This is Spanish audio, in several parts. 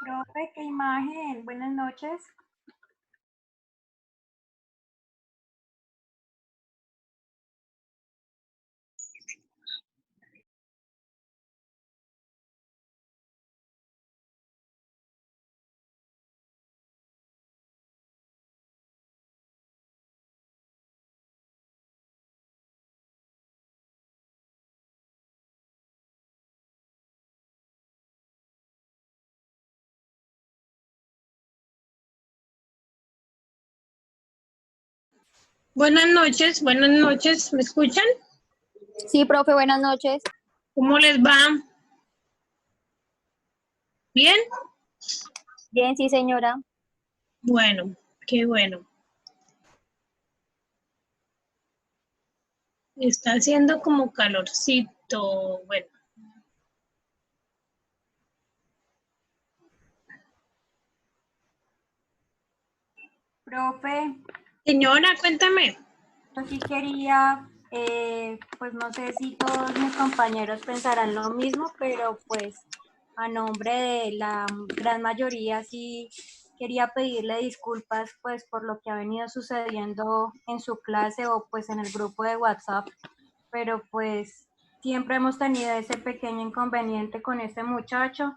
Profe, qué imagen. Buenas noches. Buenas noches, ¿me escuchan? Sí, profe, buenas noches. ¿Cómo les va? ¿Bien? Bien, sí, señora. Bueno, qué bueno. Está haciendo como calorcito, bueno. Profe, Señora, cuéntame. yo sí quería, pues no sé si todos mis compañeros pensarán lo mismo, pero pues a nombre de la gran mayoría sí quería pedirle disculpas pues por lo que ha venido sucediendo en su clase o pues en el grupo de WhatsApp, pero pues siempre hemos tenido ese pequeño inconveniente con este muchacho,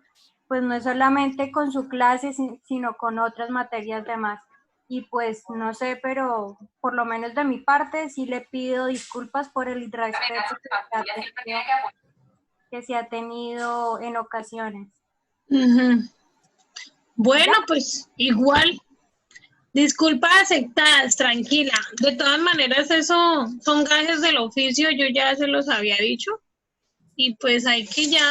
pues no es solamente con su clase, sino con otras materias demás. Y pues no sé, pero por lo menos de mi parte sí le pido disculpas por el irrespeto que se ha tenido en ocasiones. Bueno, pues igual, disculpas aceptadas, tranquila. De todas maneras, eso son gajes del oficio, yo ya se los había dicho. Y pues hay que ya,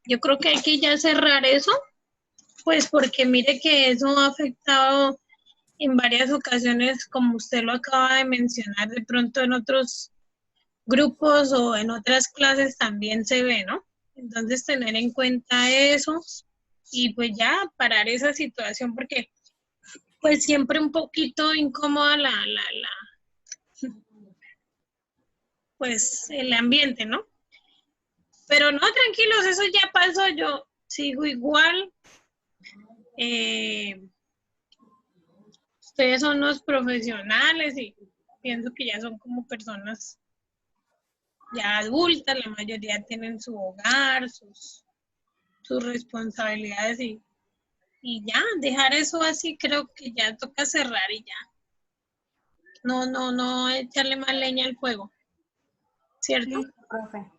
yo creo que hay que ya cerrar eso, pues porque mire que eso ha afectado en varias ocasiones, como usted lo acaba de mencionar, de pronto en otros grupos o en otras clases también se ve, ¿no? Entonces tener en cuenta eso y pues ya parar esa situación porque pues siempre un poquito incómoda pues el ambiente, ¿no? Pero no, tranquilos, eso ya pasó, yo sigo igual. Ustedes son los profesionales y pienso que ya son como personas ya adultas, la mayoría tienen su hogar, sus responsabilidades y ya, dejar eso así creo que ya toca cerrar y ya. No echarle más leña al fuego, ¿cierto? Listo, profe.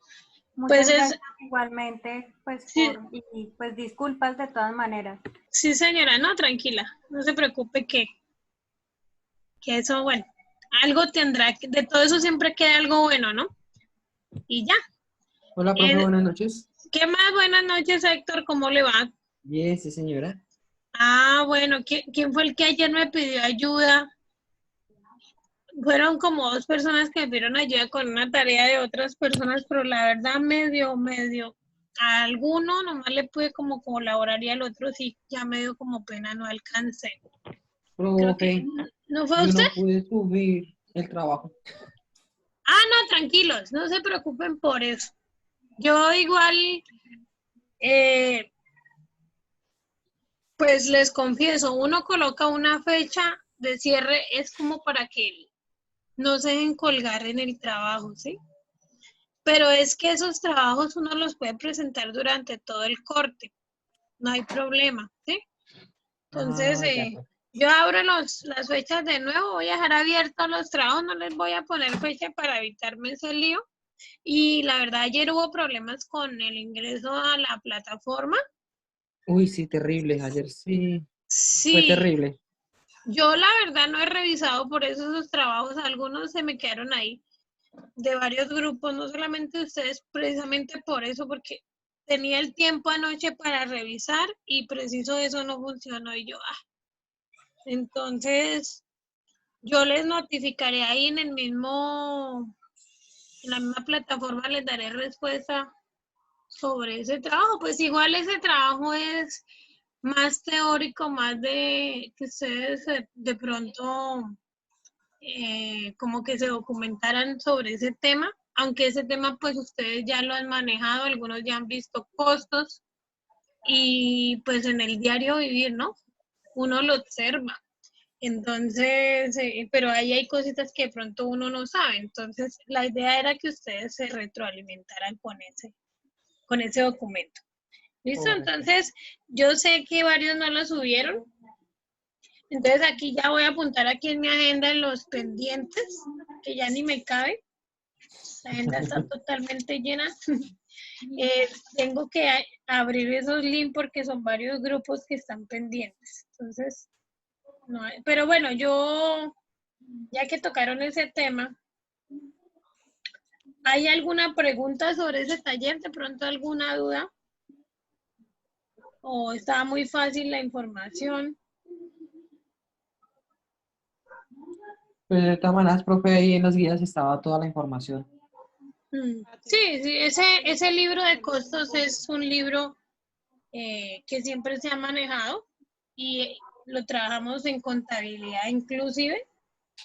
Pues Muchas es, gracias igualmente, pues sí, y pues disculpas de todas maneras. sí señora, no, tranquila, no se preocupe que eso, bueno, algo tendrá, de todo eso siempre queda algo bueno, ¿no? Y ya. Hola, profe, buenas noches. ¿Qué más? Buenas noches, Héctor, ¿cómo le va? Bien, sí, señora. Ah, bueno, ¿quién fue el que ayer me pidió ayuda? Fueron como dos personas que me pidieron ayuda con una tarea de otras personas, pero la verdad medio. A alguno nomás le pude como colaborar y al otro sí, ya me dio como pena, no alcancé. Creo que, Profe, ¿no fue yo usted? no pude subir el trabajo. Ah, no, tranquilos, no se preocupen por eso. Yo igual, eh, pues les confieso, uno coloca una fecha de cierre, es como para que no se dejen colgar en el trabajo, ¿sí? Pero es que esos trabajos uno los puede presentar durante todo el corte, no hay problema, ¿sí? Entonces, Ah, ya, profe. yo abro las fechas de nuevo, voy a dejar abiertos los trabajos, no les voy a poner fecha para evitarme ese lío. Y la verdad, ayer hubo problemas con el ingreso a la plataforma. Uy, sí, terrible. Ayer sí fue Sí, terrible. yo la verdad no he revisado por eso esos trabajos, algunos se me quedaron ahí de varios grupos, no solamente ustedes, precisamente por eso, porque tenía el tiempo anoche para revisar y preciso eso no funcionó y yo, Entonces, yo les notificaré ahí en la misma plataforma, les daré respuesta sobre ese trabajo. Pues igual ese trabajo es más teórico, más de que ustedes de pronto como que se documentaran sobre ese tema, aunque ese tema pues ustedes ya lo han manejado, algunos ya han visto costos y pues en el diario vivir, ¿no? Uno lo observa. Entonces, pero ahí hay cositas que de pronto uno no sabe. Entonces, la idea era que ustedes se retroalimentaran con ese documento. ¿Listo? Correcto. Entonces, yo sé que varios no lo subieron. Entonces, aquí ya voy a apuntar aquí en mi agenda los pendientes, que ya ni me cabe. La agenda está totalmente llena. Tengo que abrir esos links porque son varios grupos que están pendientes. Entonces, no hay, pero bueno, yo, ya que tocaron ese tema, ¿hay alguna pregunta sobre ese taller? ¿De pronto alguna duda? ¿O estaba muy fácil la información? Pues de todas maneras, profe, ahí en las guías estaba toda la información. Sí, sí, ese libro de costos es un libro que siempre se ha manejado y lo trabajamos en contabilidad inclusive.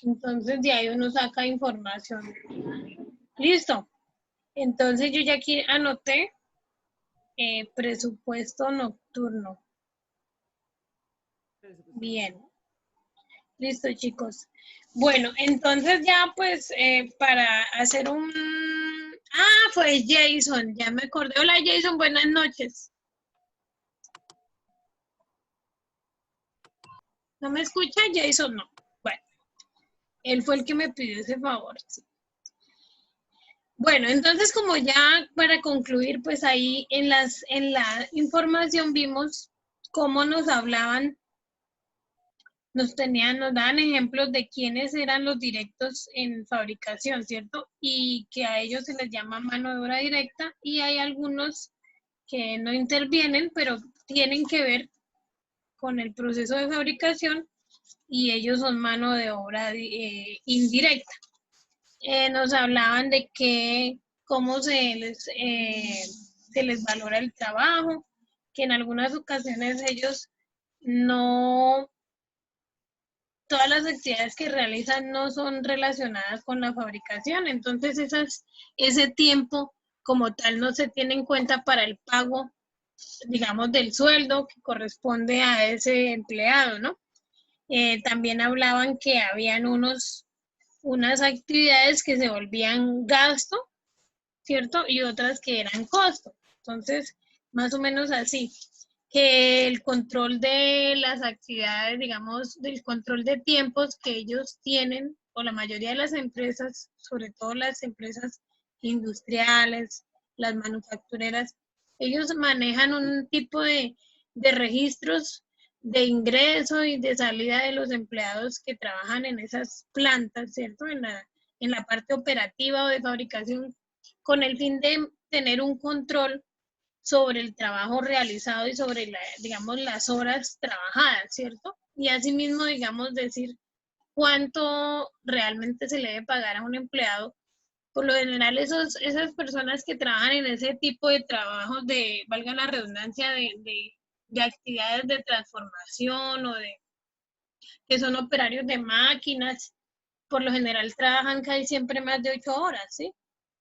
Entonces de ahí uno saca información. Listo. Entonces yo ya aquí anoté presupuesto nocturno. Bien. Listo, chicos. Bueno, entonces ya pues para hacer un... Ah, fue Jason, ya me acordé. Hola Jason, buenas noches. ¿No me escucha Jason? No. Bueno, él fue el que me pidió ese favor. Sí. Bueno, entonces como ya para concluir, pues ahí en la información vimos cómo nos hablaban, nos daban ejemplos de quiénes eran los directos en fabricación, ¿cierto? Y que a ellos se les llama mano de obra directa y hay algunos que no intervienen, pero tienen que ver con el proceso de fabricación y ellos son mano de obra indirecta. Nos hablaban de cómo se les valora el trabajo, que en algunas ocasiones ellos no, todas las actividades que realizan no son relacionadas con la fabricación, entonces ese tiempo como tal no se tiene en cuenta para el pago, digamos, del sueldo que corresponde a ese empleado, ¿no? También hablaban que habían unas actividades que se volvían gasto, ¿cierto? Y otras que eran costo. Entonces, más o menos así, que el control de las actividades, digamos, del control de tiempos que ellos tienen, o la mayoría de las empresas, sobre todo las empresas industriales, las manufactureras, ellos manejan un tipo de registros de ingreso y de salida de los empleados que trabajan en esas plantas, ¿cierto? En la parte operativa o de fabricación, con el fin de tener un control sobre el trabajo realizado y sobre, digamos, las horas trabajadas, ¿cierto? Y asimismo, digamos, decir cuánto realmente se le debe pagar a un empleado. Por lo general, esas personas que trabajan en ese tipo de trabajos de, valga la redundancia, de actividades de transformación o que son operarios de máquinas, por lo general trabajan casi siempre más de 8 horas, ¿sí?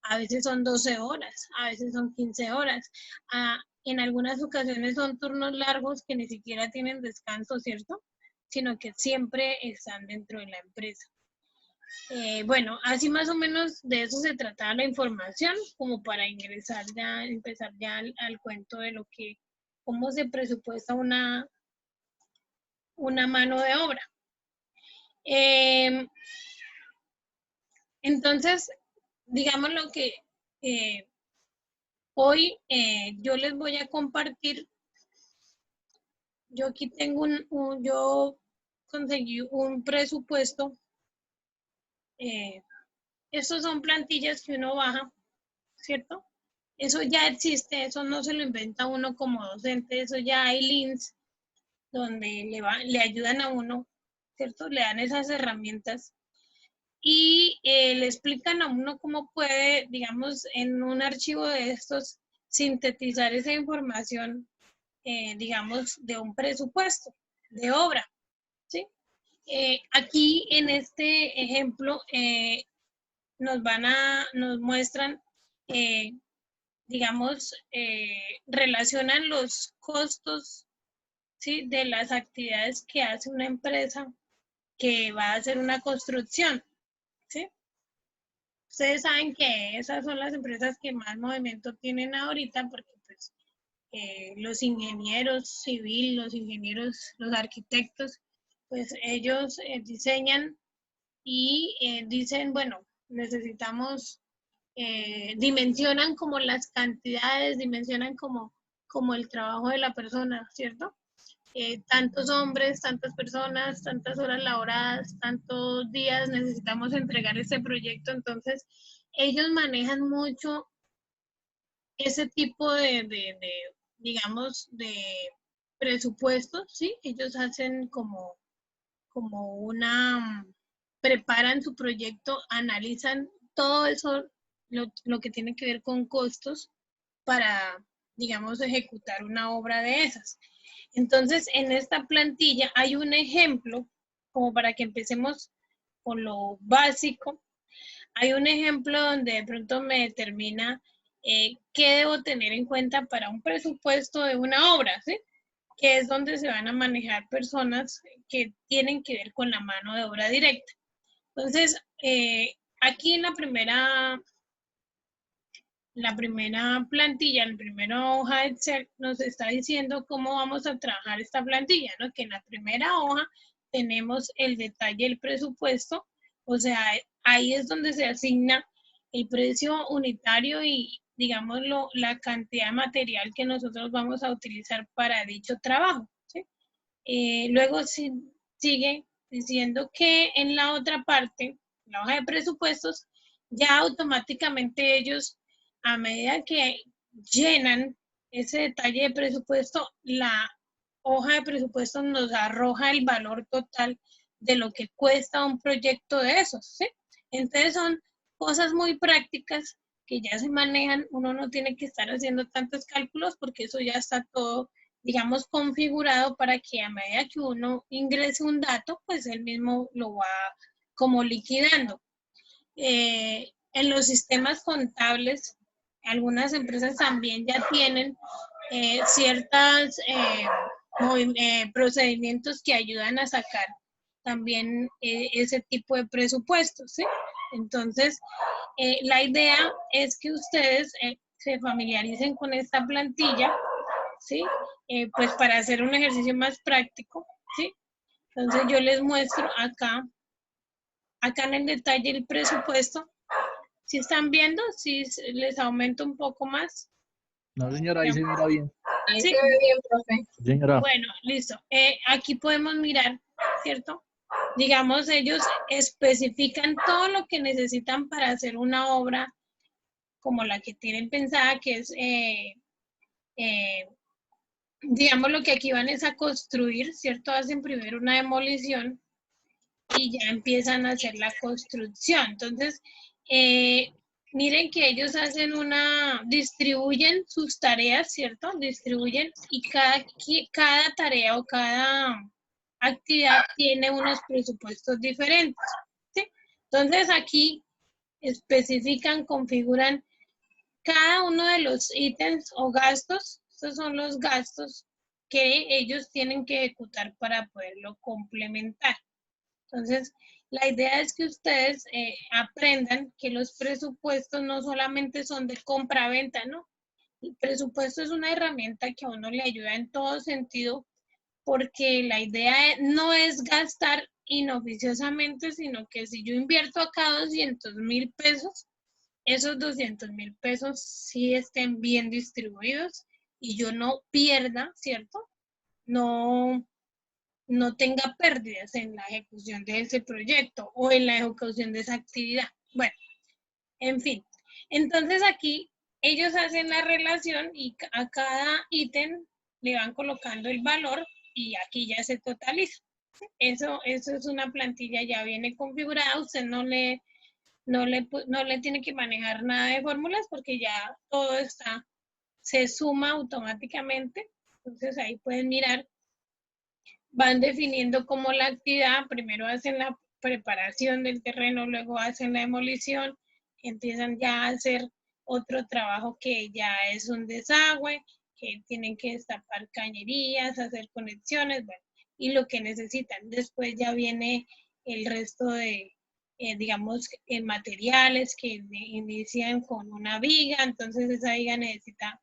A veces son 12 horas, a veces son 15 horas. En algunas ocasiones son turnos largos que ni siquiera tienen descanso, ¿cierto? Sino que siempre están dentro de la empresa. Bueno, así más o menos de eso se trataba la información, como para empezar ya al cuento de cómo se presupuesta una mano de obra. Entonces, digamos lo que hoy yo les voy a compartir. Yo aquí tengo yo conseguí un presupuesto. Estos son plantillas que uno baja, ¿cierto? Eso ya existe, eso no se lo inventa uno como docente, eso ya hay links donde le ayudan a uno ¿cierto? Le dan esas herramientas y le explican a uno cómo puede, digamos, en un archivo de estos, sintetizar esa información, digamos, de un presupuesto de obra, ¿sí? Aquí en este ejemplo nos muestran, digamos, relacionan los costos, ¿sí? De las actividades que hace una empresa que va a hacer una construcción, ¿sí? Ustedes saben que esas son las empresas que más movimiento tienen ahorita porque pues los ingenieros civiles, los ingenieros, los arquitectos, pues ellos diseñan y dicen, bueno, necesitamos, dimensionan como las cantidades, dimensionan como el trabajo de la persona, ¿cierto? Tantos hombres, tantas personas, tantas horas laboradas, tantos días necesitamos entregar este proyecto. Entonces, ellos manejan mucho ese tipo digamos, de presupuestos, ¿sí? Ellos hacen como preparan su proyecto, analizan todo eso, lo que tiene que ver con costos para, digamos, ejecutar una obra de esas. Entonces, en esta plantilla hay un ejemplo, como para que empecemos con lo básico. Hay un ejemplo donde de pronto me determina qué debo tener en cuenta para un presupuesto de una obra, ¿sí? Que es donde se van a manejar personas que tienen que ver con la mano de obra directa. Entonces, aquí en la primera plantilla, en la primera hoja de Excel, nos está diciendo cómo vamos a trabajar esta plantilla, ¿no? Que en la primera hoja tenemos el detalle del presupuesto, o sea, ahí es donde se asigna el precio unitario y, digámoslo, la cantidad de material que nosotros vamos a utilizar para dicho trabajo, ¿sí? Luego sigue diciendo que en la otra parte, la hoja de presupuestos, ya automáticamente ellos, a medida que llenan ese detalle de presupuesto, la hoja de presupuesto nos arroja el valor total de lo que cuesta un proyecto de esos, ¿sí? Entonces son cosas muy prácticas que ya se manejan, uno no tiene que estar haciendo tantos cálculos porque eso ya está todo, digamos, configurado para que a medida que uno ingrese un dato, pues él mismo lo va como liquidando. En los sistemas contables, algunas empresas también ya tienen ciertos procedimientos que ayudan a sacar también ese tipo de presupuestos, ¿sí? Entonces, la idea es que ustedes se familiaricen con esta plantilla, ¿sí? Pues para hacer un ejercicio más práctico, ¿sí? Entonces yo les muestro acá en el detalle el presupuesto. ¿Sí están viendo? ¿Sí les aumento un poco más? No, señora, ahí se mira bien. Ahí Sí. se ve bien, profe. Señora. Bueno, listo. Aquí podemos mirar, ¿cierto? Digamos, ellos especifican todo lo que necesitan para hacer una obra como la que tienen pensada, que es, digamos, lo que aquí van es a construir, ¿cierto? Hacen primero una demolición y ya empiezan a hacer la construcción. Entonces, miren que ellos distribuyen sus tareas, ¿cierto? Distribuyen y cada tarea o cada actividad tiene unos presupuestos diferentes, ¿sí? Entonces, aquí especifican, configuran cada uno de los ítems o gastos. Estos son los gastos que ellos tienen que ejecutar para poderlo complementar. Entonces, la idea es que ustedes aprendan que los presupuestos no solamente son de compra-venta, ¿no? El presupuesto es una herramienta que a uno le ayuda en todo sentido, porque la idea no es gastar inoficiosamente, sino que si yo invierto acá 200,000 pesos, esos 200,000 pesos sí estén bien distribuidos y yo no pierda, ¿cierto? No tenga pérdidas en la ejecución de ese proyecto o en la ejecución de esa actividad. Bueno, en fin. Entonces aquí ellos hacen la relación y a cada ítem le van colocando el valor y aquí ya se totaliza. Eso es una plantilla, ya viene configurada, usted no le tiene que manejar nada de fórmulas porque ya todo se suma automáticamente. Entonces ahí pueden mirar, van definiendo como la actividad, primero hacen la preparación del terreno, luego hacen la demolición, empiezan ya a hacer otro trabajo que ya es un desagüe, que tienen que destapar cañerías, hacer conexiones, bueno, y lo que necesitan. Después ya viene el resto de, digamos, materiales que inician con una viga, entonces esa viga necesita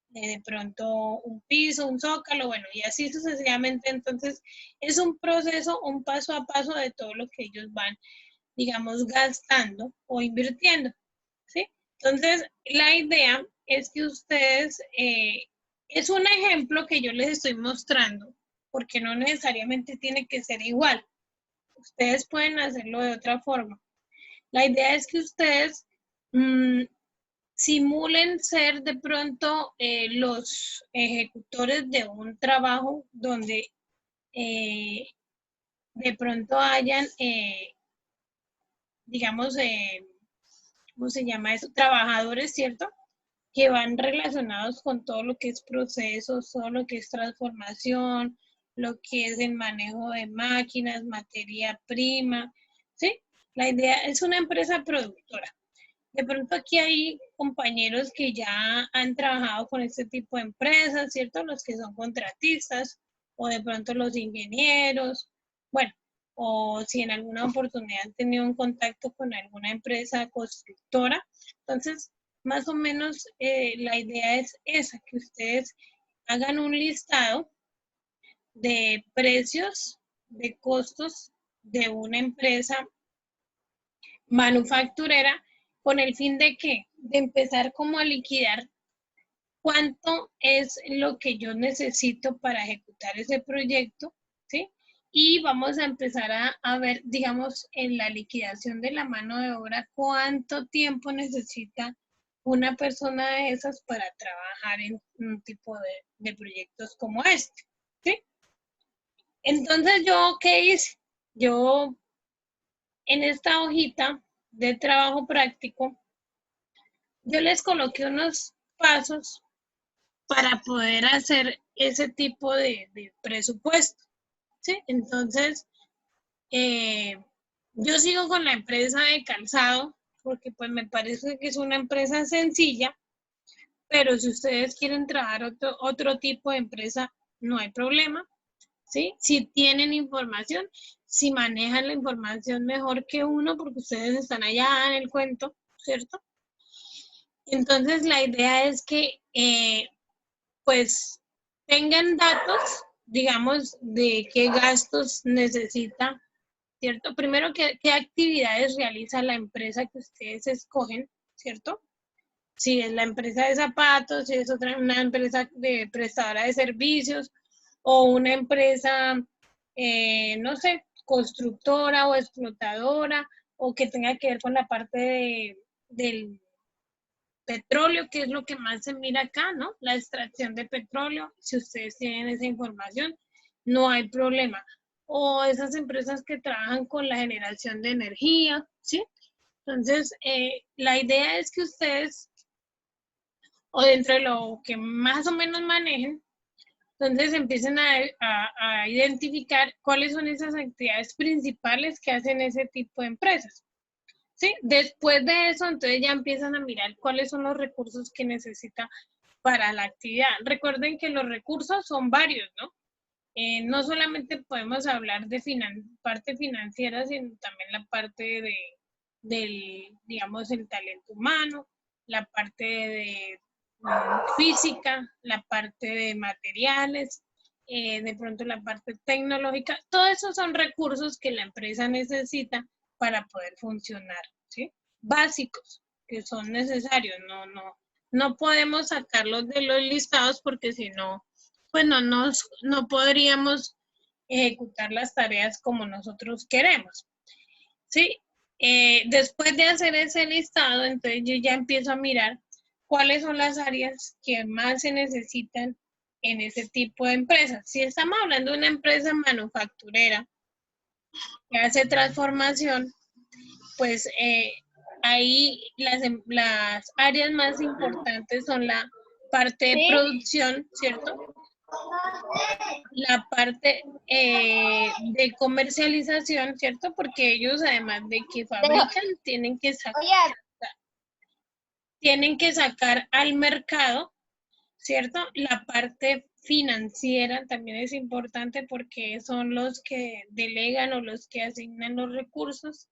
de pronto un piso, un zócalo, bueno, y así sucesivamente. Entonces, es un proceso, un paso a paso de todo lo que ellos van, digamos, gastando o invirtiendo, ¿sí? Entonces, la idea es que ustedes, es un ejemplo que yo les estoy mostrando, porque no necesariamente tiene que ser igual. Ustedes pueden hacerlo de otra forma. La idea es que ustedes simulen ser de pronto los ejecutores de un trabajo donde de pronto hayan, digamos, ¿cómo se llama eso? Trabajadores, ¿cierto? Que van relacionados con todo lo que es procesos, todo lo que es transformación, lo que es el manejo de máquinas, materia prima, ¿sí? La idea es una empresa productora. De pronto aquí hay compañeros que ya han trabajado con este tipo de empresas, ¿cierto? Los que son contratistas o de pronto los ingenieros, bueno, o si en alguna oportunidad han tenido un contacto con alguna empresa constructora. Entonces, más o menos la idea es esa, que ustedes hagan un listado de precios, de costos de una empresa manufacturera con el fin de ¿qué? De empezar como a liquidar cuánto es lo que yo necesito para ejecutar ese proyecto, ¿sí? Y vamos a empezar a ver, digamos, en la liquidación de la mano de obra, cuánto tiempo necesita una persona de esas para trabajar en un tipo de proyectos como este, ¿sí? Entonces, ¿yo qué hice? Yo en esta hojita de trabajo práctico, yo les coloqué unos pasos para poder hacer ese tipo de presupuesto, ¿sí? Entonces, yo sigo con la empresa de calzado porque pues me parece que es una empresa sencilla, pero si ustedes quieren trabajar otro tipo de empresa, no hay problema, ¿sí? Si tienen información, si manejan la información mejor que uno, porque ustedes están allá en el cuento, ¿cierto? Entonces, la idea es que, pues, tengan datos, digamos, de qué gastos necesita, ¿cierto? Primero, qué actividades realiza la empresa que ustedes escogen, ¿cierto? Si es la empresa de zapatos, si es una empresa de prestadora de servicios o una empresa, no sé, constructora o explotadora o que tenga que ver con la parte del petróleo, que es lo que más se mira acá, ¿no? La extracción de petróleo, si ustedes tienen esa información, no hay problema. O esas empresas que trabajan con la generación de energía, ¿sí? Entonces, la idea es que ustedes, o dentro de lo que más o menos manejen, entonces empiecen a identificar cuáles son esas actividades principales que hacen ese tipo de empresas. ¿Sí? Después de eso, entonces ya empiezan a mirar cuáles son los recursos que necesita para la actividad. Recuerden que los recursos son varios, ¿no? No solamente podemos hablar de parte financiera, sino también la parte del, digamos, el talento humano, la parte de física, la parte de materiales, de pronto la parte tecnológica. Todos esos son recursos que la empresa necesita para poder funcionar, ¿sí? Básicos, que son necesarios, no podemos sacarlos de los listados porque si no, pues no podríamos ejecutar las tareas como nosotros queremos, ¿sí? Después de hacer ese listado, entonces yo ya empiezo a mirar cuáles son las áreas que más se necesitan en ese tipo de empresas. Si estamos hablando de una empresa manufacturera, que hace transformación, pues ahí las áreas más importantes son la parte de producción, ¿cierto? La parte de comercialización, ¿cierto? Porque ellos, además de que fabrican, tienen que sacar al mercado, ¿cierto? La parte financiera también es importante porque son los que delegan o los que asignan los recursos.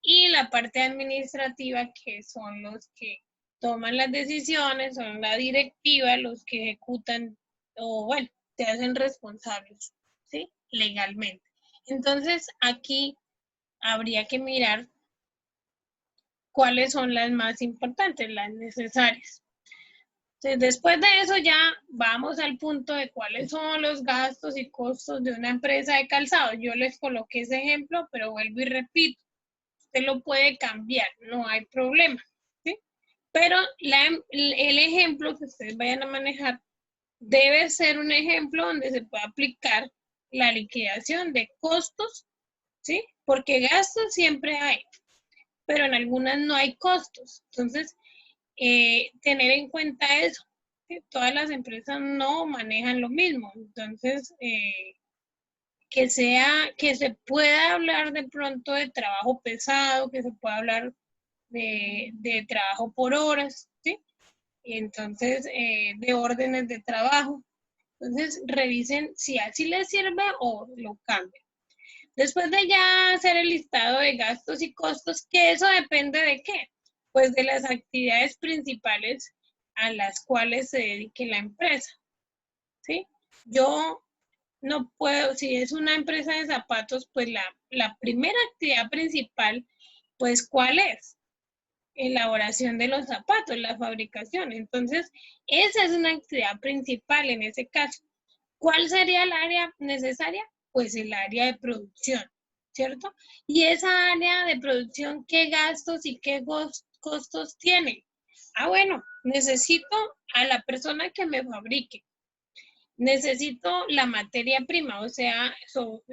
Y la parte administrativa, que son los que toman las decisiones, son la directiva, los que ejecutan o, bueno, te hacen responsables, ¿sí? Legalmente. Entonces, aquí habría que mirar cuáles son las más importantes, las necesarias. Entonces, después de eso ya vamos al punto de cuáles son los gastos y costos de una empresa de calzado. Yo les coloqué ese ejemplo, pero vuelvo y repito, usted lo puede cambiar, no hay problema, ¿sí? Pero el ejemplo que ustedes vayan a manejar debe ser un ejemplo donde se pueda aplicar la liquidación de costos, ¿sí? Porque gastos siempre hay, pero en algunas no hay costos. Entonces, tener en cuenta eso, que todas las empresas no manejan lo mismo. Entonces, que se pueda hablar de pronto de trabajo pesado, que se pueda hablar de trabajo por horas, ¿sí? Y entonces, de órdenes de trabajo. Entonces, revisen si así les sirve o lo cambian. Después de ya hacer el listado de gastos y costos, que eso depende de qué, pues de las actividades principales a las cuales se dedique la empresa, ¿sí? Yo no puedo, si es una empresa de zapatos, pues la primera actividad principal, pues ¿cuál es? Elaboración de los zapatos, la fabricación. Entonces, esa es una actividad principal en ese caso. ¿Cuál sería el área necesaria? Pues el área de producción, ¿cierto? Y esa área de producción, ¿qué gastos y qué costos tiene? Ah, bueno, necesito a la persona que me fabrique. Necesito la materia prima, o sea,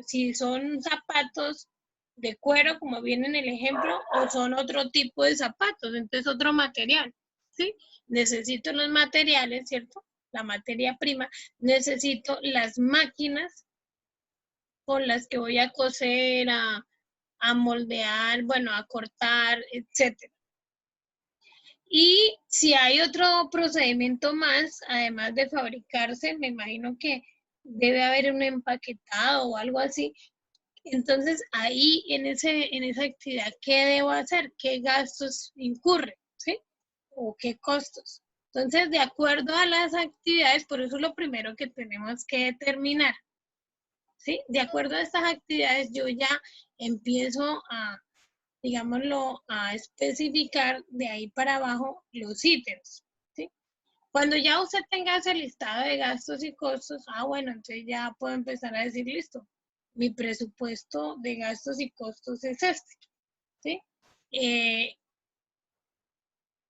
si son zapatos de cuero, como viene en el ejemplo, o son otro tipo de zapatos, entonces otro material, ¿sí? Necesito los materiales, ¿cierto? La materia prima, necesito las máquinas con las que voy a coser, a moldear, bueno, a cortar, etcétera. Y si hay otro procedimiento más, además de fabricarse, me imagino que debe haber un empaquetado o algo así. Entonces, ahí en esa actividad, ¿qué debo hacer? ¿Qué gastos incurren? ¿Sí? ¿O qué costos? Entonces, de acuerdo a las actividades, por eso es lo primero que tenemos que determinar. ¿Sí? De acuerdo a estas actividades, yo ya empiezo a, digámoslo, a especificar de ahí para abajo los ítems, ¿sí? Cuando ya usted tenga ese listado de gastos y costos, bueno, entonces ya puedo empezar a decir, listo, mi presupuesto de gastos y costos es este, ¿sí?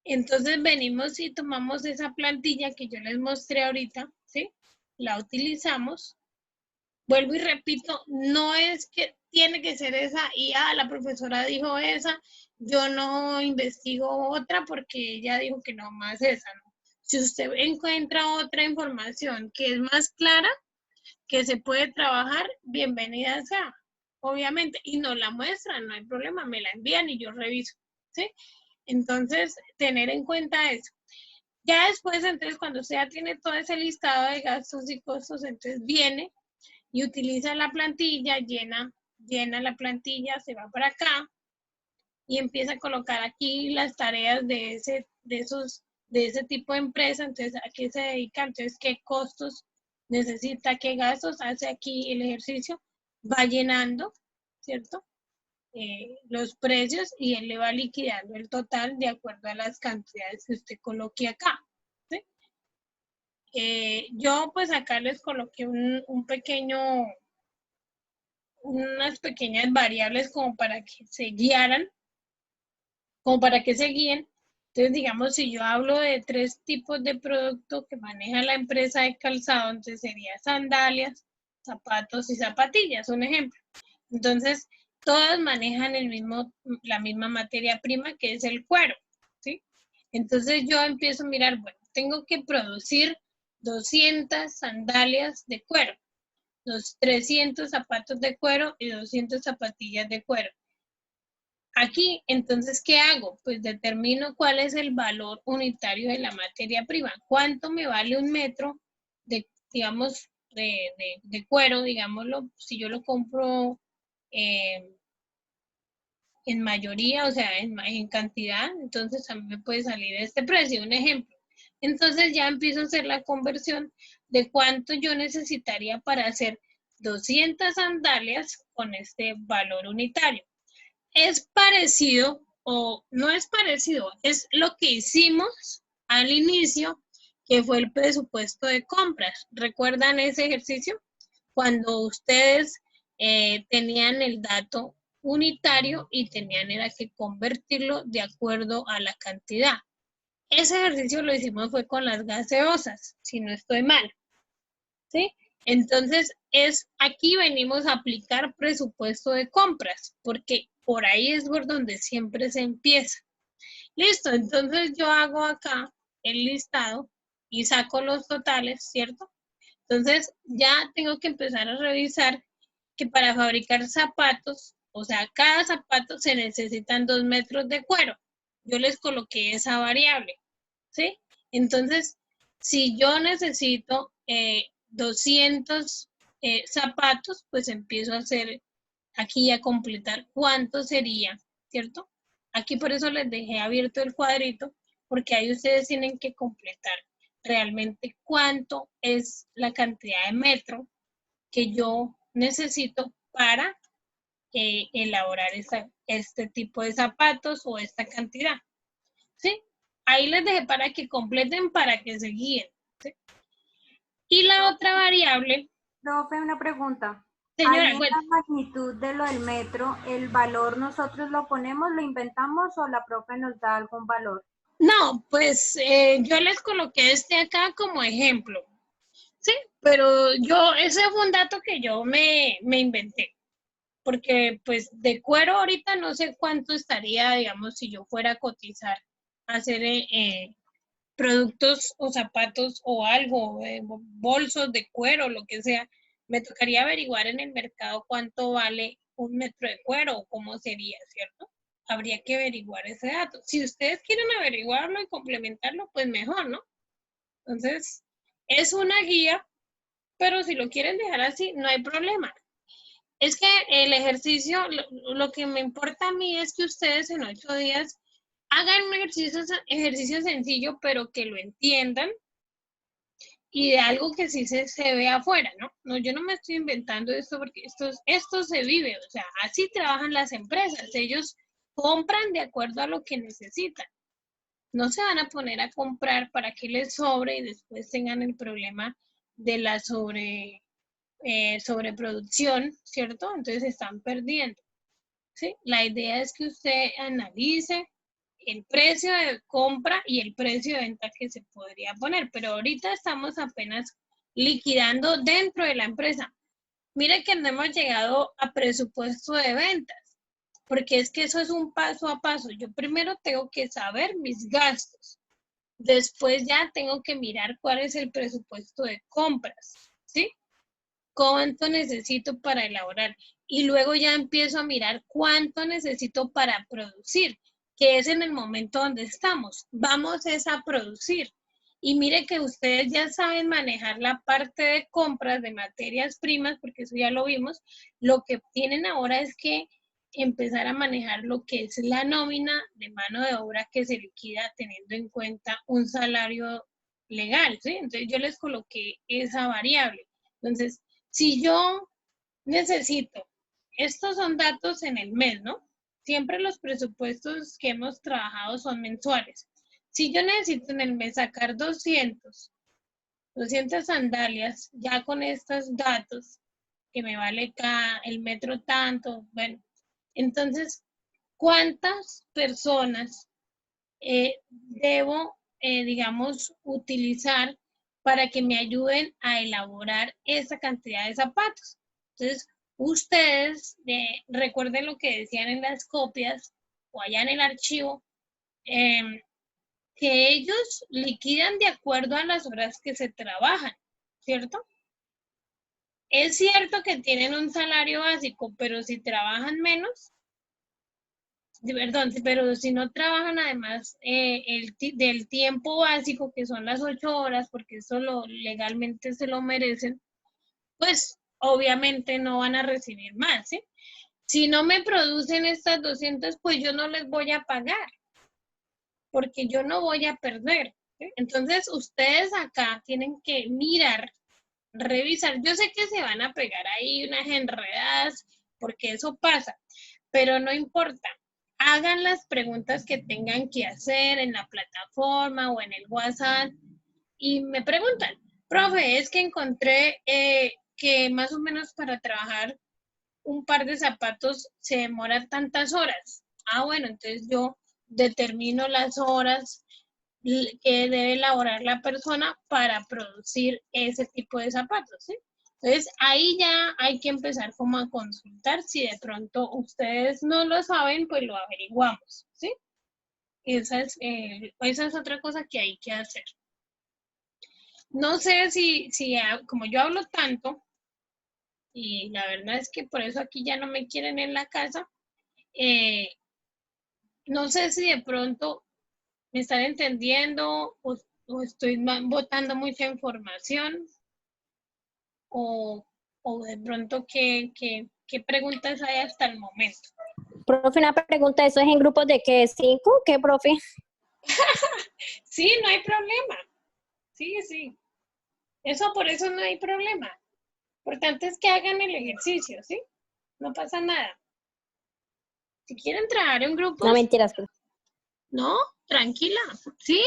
Entonces venimos y tomamos esa plantilla que yo les mostré ahorita, ¿sí? La utilizamos. Vuelvo y repito, no es que tiene que ser esa y la profesora dijo esa, yo no investigo otra porque ella dijo que no más esa, ¿no? Si usted encuentra otra información que es más clara, que se puede trabajar, bienvenida sea, obviamente, y nos la muestran, no hay problema, me la envían y yo reviso, ¿sí? Entonces, tener en cuenta eso. Ya después, entonces, cuando usted ya tiene todo ese listado de gastos y costos, entonces viene y utiliza la plantilla, llena la plantilla, se va para acá y empieza a colocar aquí las tareas de ese tipo de empresa. Entonces, ¿a qué se dedica? Entonces, ¿qué costos necesita? ¿Qué gastos? Hace aquí el ejercicio, va llenando, ¿cierto? Los precios y él le va liquidando el total de acuerdo a las cantidades que usted coloque acá. ¿Sí? Yo pues acá les coloqué unas pequeñas variables como para que se guiaran, como para que se guíen. Entonces, digamos, si yo hablo de 3 tipos de producto que maneja la empresa de calzado, entonces sería sandalias, zapatos y zapatillas, un ejemplo. Entonces, todas manejan la misma materia prima que es el cuero, ¿sí? Entonces yo empiezo a mirar, bueno, tengo que producir 200 sandalias de cuero, 300 zapatos de cuero y 200 zapatillas de cuero. Aquí, entonces, ¿qué hago? Pues determino cuál es el valor unitario de la materia prima. ¿Cuánto me vale un metro de, digamos, de cuero, digámoslo, si yo lo compro en mayoría, o sea, en cantidad, entonces a mí me puede salir este precio, un ejemplo. Entonces ya empiezo a hacer la conversión de cuánto yo necesitaría para hacer 200 sandalias con este valor unitario. Es parecido o no es parecido, es lo que hicimos al inicio, que fue el presupuesto de compras. ¿Recuerdan ese ejercicio? Cuando ustedes tenían el dato unitario y tenían era que convertirlo de acuerdo a la cantidad. Ese ejercicio lo hicimos fue con las gaseosas, si no estoy mal, ¿sí? Entonces, aquí venimos a aplicar presupuesto de compras, porque por ahí es por donde siempre se empieza. Listo, entonces yo hago acá el listado y saco los totales, ¿cierto? Entonces, ya tengo que empezar a revisar que para fabricar zapatos, o sea, cada zapato se necesitan 2 metros de cuero. Yo les coloqué esa variable, ¿sí? Entonces, si yo necesito 200 zapatos, pues empiezo a hacer aquí a completar cuánto sería, ¿cierto? Aquí por eso les dejé abierto el cuadrito, porque ahí ustedes tienen que completar realmente cuánto es la cantidad de metro que yo necesito para elaborar este tipo de zapatos o esta cantidad, ¿sí? Ahí les dejé para que completen, para que se guíen, ¿sí? Y la otra variable... Profe, una pregunta. Señora, Ahí en la magnitud de lo del metro, ¿el valor nosotros lo ponemos, lo inventamos o la profe nos da algún valor? no, pues yo les coloqué este acá como ejemplo, ¿sí? Pero ese fue un dato que yo me inventé, porque pues de cuero ahorita no sé cuánto estaría, digamos, si yo fuera a cotizar, hacer productos o zapatos o algo, bolsos de cuero, lo que sea, me tocaría averiguar en el mercado cuánto vale un metro de cuero o cómo sería, ¿cierto? Habría que averiguar ese dato. Si ustedes quieren averiguarlo y complementarlo, pues mejor, ¿no? Entonces, es una guía, pero si lo quieren dejar así, no hay problema. Es que el ejercicio, lo que me importa a mí es que ustedes en 8 días hagan un ejercicio sencillo, pero que lo entiendan y de algo que sí se ve afuera, ¿no? No, yo no me estoy inventando esto porque esto se vive, o sea, así trabajan las empresas. Ellos compran de acuerdo a lo que necesitan. No se van a poner a comprar para que les sobre y después tengan el problema de la sobreproducción, ¿cierto? Entonces están perdiendo, ¿sí? La idea es que usted analice el precio de compra y el precio de venta que se podría poner, pero ahorita estamos apenas liquidando dentro de la empresa. Mire que no hemos llegado a presupuesto de ventas, porque es que eso es un paso a paso. Yo primero tengo que saber mis gastos, después ya tengo que mirar cuál es el presupuesto de compras, ¿sí? Cuánto necesito para elaborar y luego ya empiezo a mirar cuánto necesito para producir, que es en el momento donde estamos. Vamos es a producir. Y mire que ustedes ya saben manejar la parte de compras de materias primas, porque eso ya lo vimos. Lo que tienen ahora es que empezar a manejar lo que es la nómina de mano de obra que se liquida teniendo en cuenta un salario legal, ¿sí? Entonces yo les coloqué esa variable. Entonces, si yo necesito, estos son datos en el mes, ¿no? Siempre los presupuestos que hemos trabajado son mensuales. Si yo necesito en el mes sacar 200 sandalias, ya con estos datos, que me vale el metro tanto, bueno, entonces, ¿cuántas personas debo, digamos, utilizar para que me ayuden a elaborar esa cantidad de zapatos? Entonces, ustedes recuerden lo que decían en las copias o allá en el archivo, que ellos liquidan de acuerdo a las horas que se trabajan, ¿cierto? Es cierto que tienen un salario básico, pero si trabajan menos, perdón, pero si no trabajan además del tiempo básico, que son las 8 horas, porque eso legalmente se lo merecen, pues obviamente no van a recibir más, ¿sí? Si no me producen estas 200, pues yo no les voy a pagar, porque yo no voy a perder, ¿sí? Entonces, ustedes acá tienen que mirar, revisar. Yo sé que se van a pegar ahí unas enredadas, porque eso pasa, pero no importa. Hagan las preguntas que tengan que hacer en la plataforma o en el WhatsApp y me preguntan, profe, es que encontré que más o menos para trabajar un par de zapatos se demora tantas horas. Ah, bueno, entonces yo determino las horas que debe elaborar la persona para producir ese tipo de zapatos, ¿sí? Entonces, ahí ya hay que empezar como a consultar. Si de pronto ustedes no lo saben, pues lo averiguamos, ¿sí? Esa es otra cosa que hay que hacer. No sé si como yo hablo tanto, y la verdad es que por eso aquí ya no me quieren en la casa, no sé si de pronto me están entendiendo o estoy botando mucha información o de pronto qué preguntas hay hasta el momento. Profe, una pregunta, ¿eso es en grupos de qué? ¿5? ¿Qué, profe? Sí, no hay problema. Sí. Eso por eso no hay problema. Lo importante es que hagan el ejercicio, ¿sí? No pasa nada. Si quieren trabajar en grupos, No, mentiras, profe. no, tranquila, sí.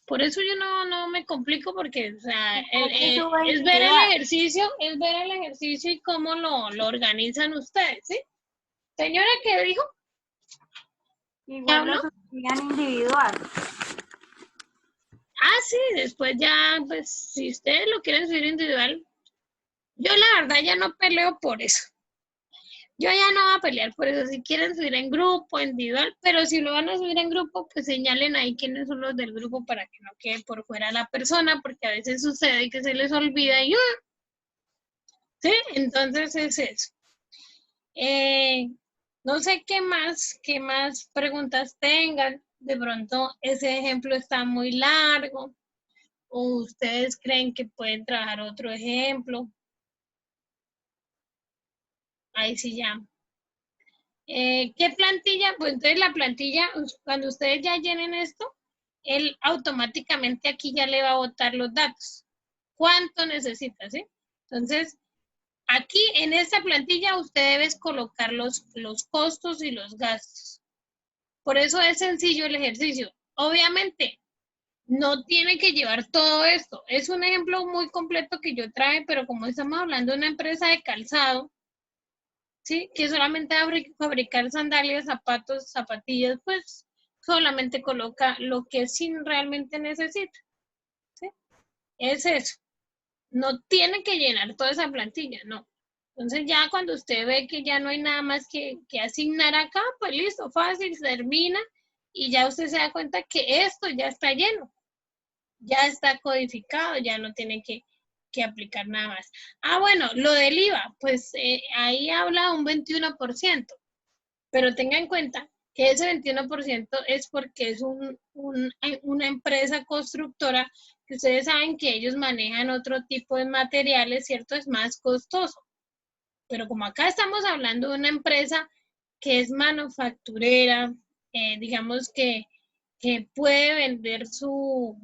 Por eso yo no me complico porque, o sea, es ver el ejercicio y cómo lo organizan ustedes, ¿sí? Señora, ¿qué dijo? Igual lo subían individual. Ah, sí, después ya, pues, si ustedes lo quieren subir individual, yo la verdad ya no peleo por eso. Yo ya no voy a pelear por eso. Si quieren subir en grupo, individual, pero si lo van a subir en grupo, pues señalen ahí quiénes son los del grupo para que no quede por fuera la persona, porque a veces sucede que se les olvida y ¿sí? Entonces es eso. No sé qué más preguntas tengan. De pronto ese ejemplo está muy largo o ustedes creen que pueden trabajar otro ejemplo. Ahí sí ya. ¿Qué plantilla? Pues entonces la plantilla, cuando ustedes ya llenen esto, él automáticamente aquí ya le va a botar los datos. ¿Cuánto necesita? ¿Sí? Entonces, aquí en esta plantilla usted debe colocar los costos y los gastos. Por eso es sencillo el ejercicio. Obviamente, no tiene que llevar todo esto. Es un ejemplo muy completo que yo traje, pero como estamos hablando de una empresa de calzado, ¿sí? Que solamente va a fabricar sandalias, zapatos, zapatillas, pues solamente coloca lo que sí realmente necesita, ¿sí? Es eso. No tiene que llenar toda esa plantilla, no. Entonces ya cuando usted ve que ya no hay nada más que asignar acá, pues listo, fácil, se termina y ya usted se da cuenta que esto ya está lleno, ya está codificado, ya no tiene que aplicar nada más. Ah, bueno, lo del IVA, pues ahí habla un 21%, pero tenga en cuenta que ese 21% es porque es una empresa constructora que ustedes saben que ellos manejan otro tipo de materiales, ¿cierto? Es más costoso. Pero como acá estamos hablando de una empresa que es manufacturera, digamos que puede vender su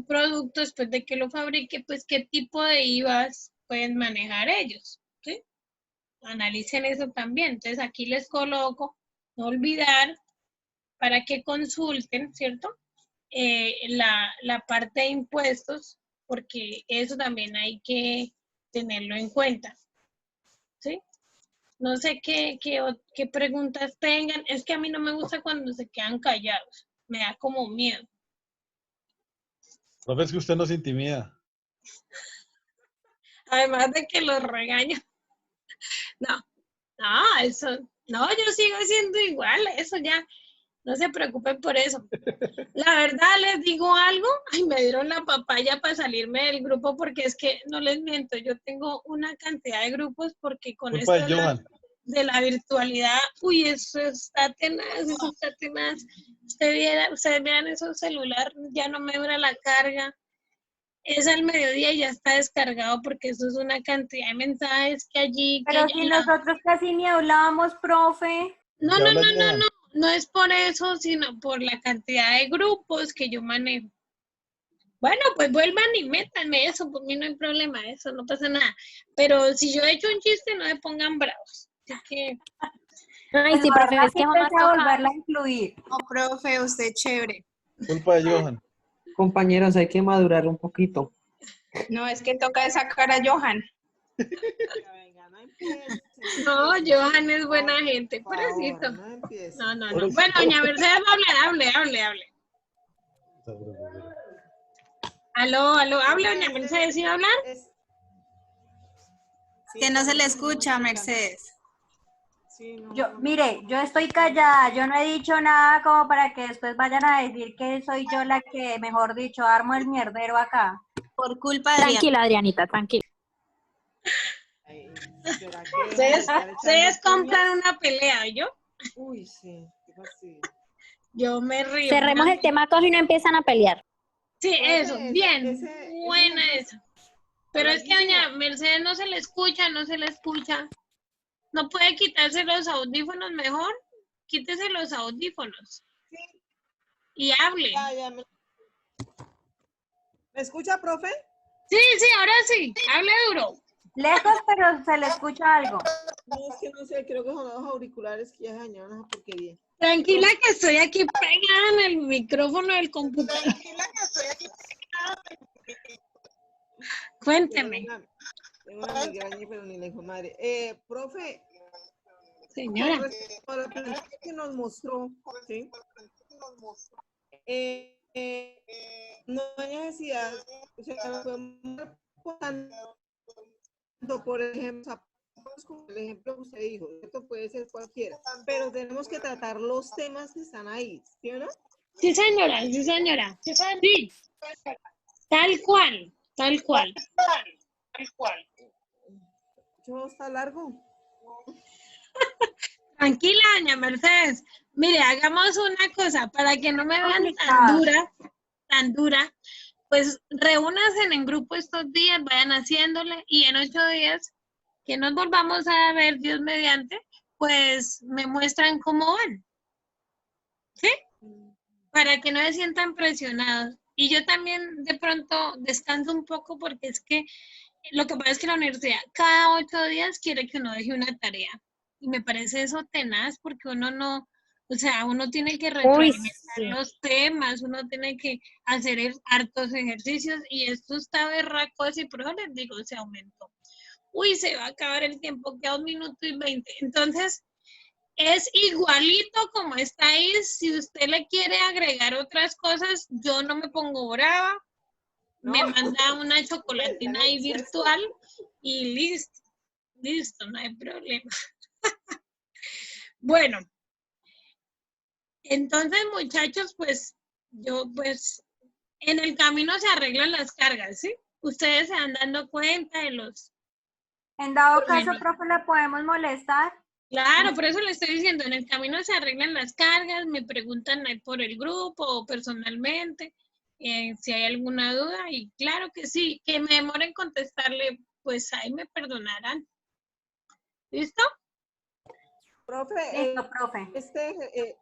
producto después de que lo fabrique, pues qué tipo de IVAs pueden manejar ellos, ¿sí? Analicen eso también. Entonces aquí les coloco, no olvidar, para que consulten, ¿cierto? La parte de impuestos, porque eso también hay que tenerlo en cuenta, ¿sí? No sé qué preguntas tengan. Es que a mí no me gusta cuando se quedan callados. Me da como miedo. Profe, es que usted nos intimida. Además de que los regaño. No, eso, no, yo sigo siendo igual, eso ya, no se preocupen por eso. La verdad, les digo algo, ay, me dieron la papaya para salirme del grupo porque es que, no les miento, yo tengo una cantidad de grupos porque con Culpa esto de Johan. de la virtualidad, uy, eso está tenaz, eso está tenaz. Ustedes vean esos celulares, ya no me dura la carga. Es al mediodía y ya está descargado porque eso es una cantidad de mensajes que allí, que Pero allá. si nosotros casi ni hablábamos, profe. No, ¿Qué no, habla no, no, Johan? no, no es por eso, sino por la cantidad de grupos que yo manejo. Bueno, pues vuelvan y métanme eso, por mí no hay problema, eso no pasa nada. Pero si yo he hecho un chiste, no me pongan bravos. Así que, Ay, sí, profe, es que Empecé jamás a toca. volverla a incluir. No, profe, usted chévere. Culpa de Johan. Compañeros, hay que madurar un poquito. No, es que toca sacar a Johan. no, Johan es buena gente, pobrecito. No, no, no. Bueno, doña Mercedes, hable. Aló, hable, doña Mercedes, ¿sí va a hablar? Que no se le escucha, Mercedes. Mire, yo estoy callada, yo no he dicho nada como para que después vayan a decir que soy yo la que, mejor dicho, armo el mierdero acá. Por culpa de Tranquila, Adrianita, tranquila. Ustedes compran una pelea, ¿yo? Uy, sí, qué fastidio. Yo me río. Cerremos el tema y no empiezan a pelear. Sí, Profe, eso, bien, ese buena ejercicio- esa. Pero es que doña Mercedes no se le escucha. ¿No puede quitarse los audífonos mejor? Quítese los audífonos. Y hable. Ya, ¿Me escucha, profe? Sí, ahora sí, hable duro. Lejos, pero se le escucha algo. No, es que no sé, creo que son los auriculares que ya se dañaron esa porquería. Tranquila que estoy aquí pegada en el micrófono del computador. Cuénteme, Tengo una migraña, pero ni la hijo de madre. Profe, señora. con respecto a la presentación que nos mostró, ¿sí? No hay necesidad, o sea, no podemos por ejemplo, zapatos, como el ejemplo que usted dijo, esto puede ser cualquiera, pero tenemos que tratar los temas que están ahí, ¿sí o no? Sí, señora. Sí, tal cual. ¿Eso está largo? Tranquila, doña Mercedes. Mire, hagamos una cosa, para que no me vean tan dura, pues reúnanse en grupo estos días, vayan haciéndole, y en 8 días, que nos volvamos a ver, Dios mediante, pues me muestran cómo van. ¿Sí? Para que no se sientan presionados. Y yo también de pronto descanso un poco porque es que lo que pasa es que la universidad cada 8 días quiere que uno deje una tarea. Y me parece eso tenaz porque uno no, o sea, uno tiene que retroalimentar sí. los temas, uno tiene que hacer hartos ejercicios y esto está berraco así, por eso les digo, se aumentó. Uy, se va a acabar el tiempo, queda 1 minuto y 20. Entonces, es igualito como está ahí. Si usted le quiere agregar otras cosas, yo no me pongo brava. No. Me manda una chocolatina ahí virtual y listo, no hay problema. Bueno, entonces muchachos, pues en el camino se arreglan las cargas, ¿sí? Ustedes se van dando cuenta de los... En dado caso, Bueno. profe, ¿le podemos molestar? Claro, por eso le estoy diciendo, en el camino se arreglan las cargas, me preguntan ahí por el grupo o personalmente si hay alguna duda y claro que sí, que me demore en contestarle, pues ahí me perdonarán. ¿Listo? Profe, Listo, profe.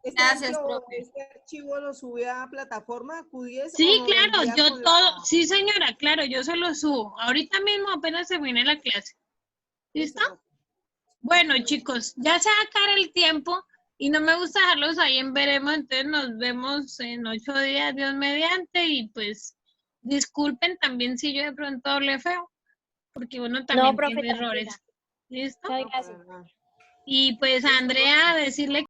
Gracias, ejemplo, profe. este archivo lo sube a plataforma Q10. Sí, ¿O nos lo claro, envía yo con todo, la- sí señora, claro, yo se lo subo. Ahorita mismo apenas se viene la clase. ¿Listo? Bueno, chicos, ya se va a acabar el tiempo y no me gusta dejarlos ahí en veremos, entonces nos vemos en 8 días, Dios mediante, y pues disculpen también si yo de pronto hablé feo, porque uno también profe, tiene tranquila. errores. ¿Listo? Muchas gracias. Para nada. Y pues a Andrea decirle